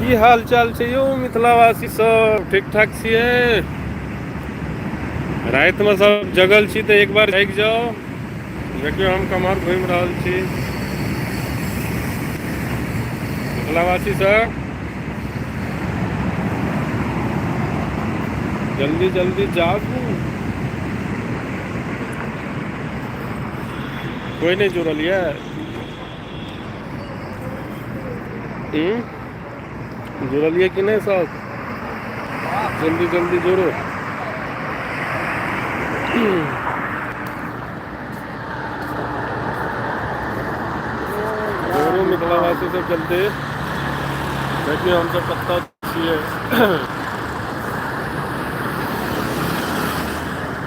की हाल चाल छै यौ मिथिलावासी सब? ठीक ठाक छियै? राति में सब जगल छी तऽ एक बार जागि जाउ। देखियौ हम कम्हर घुमि रहल छी। मिथिलावासी सब जल्दी जल्दी जागू। कोई नहीं जुड़ल यऽ? जुड़लियै कि नहीं सब? जल्दी जल्दी जोड़ो। जोड़ू मिथिलावासी सब जल्दी। देखियौ हम सब कतऽ छियै।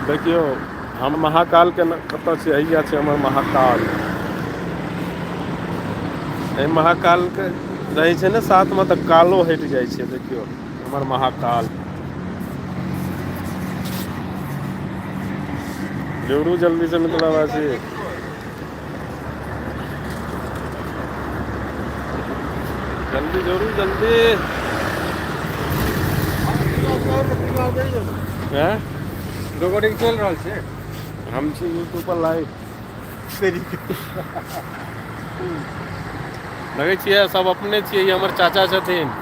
देखियौ हम महाकालके कतऽ छियै, हैया छै हमर महाकाल। एहि महाकालके रहै छै ने साथमे तऽ कालो हटि जाइ छै। देखियौ हमर महाकाल। जोड़ू जल्दी से मिथिलावासी। जल्दी जोड़ू जल्दी। हैं? रिकॉर्डिंग चल रहल छै। हम छी यूट्यूब पर लाइव। देखै छियै सब अपने छियै, ई हमर चाचा छथिन।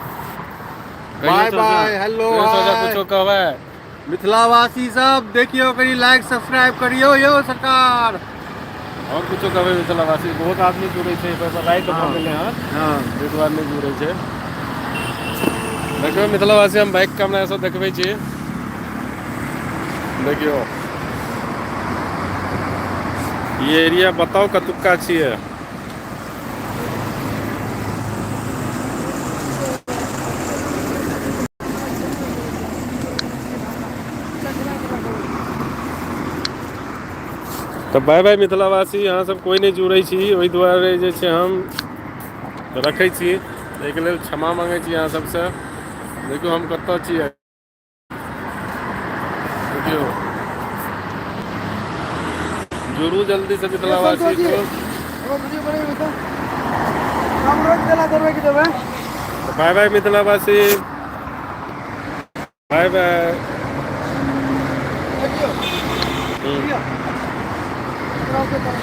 कहियो बाय चाचा, बाय, हेलो कहियो चाचा हाय। कुछो कहबै। मिथिलावासी सब देखियौ, कनि लाइक सब्सक्राइब करियौ यौ सरकार। और कुछो कहबै मिथिलावासी? बहुत आदमी जुड़ै छै, राति भऽ हँ गेलै हन हँ ताहि दुआरे नहि जुड़ै छै। देखियौ मिथिलावासी हम बैक कैमरा सँ देखबै छी। देखियौ ई एरिया बताउ कतुक्का छियै? तऽ बाय बाय मिथिलावासी, अहाँसब कोइ नहि जुड़ै छी, ओहि दुआरे जे छै हम रखै छी। एहिके लेल क्षमा माँगै छी अहाँ सबसँ। देखियौ हम कतऽ छियै। देखियौ जुड़ू जल्दी से ये मिथिलावासी संतोष जी, को। एगो वीडियो बनेबै तऽ काम रोक देला देबै कि देबै? बाय बाय मिथिलावासी, बाय बाय। देखियौ हूँ। लिअ।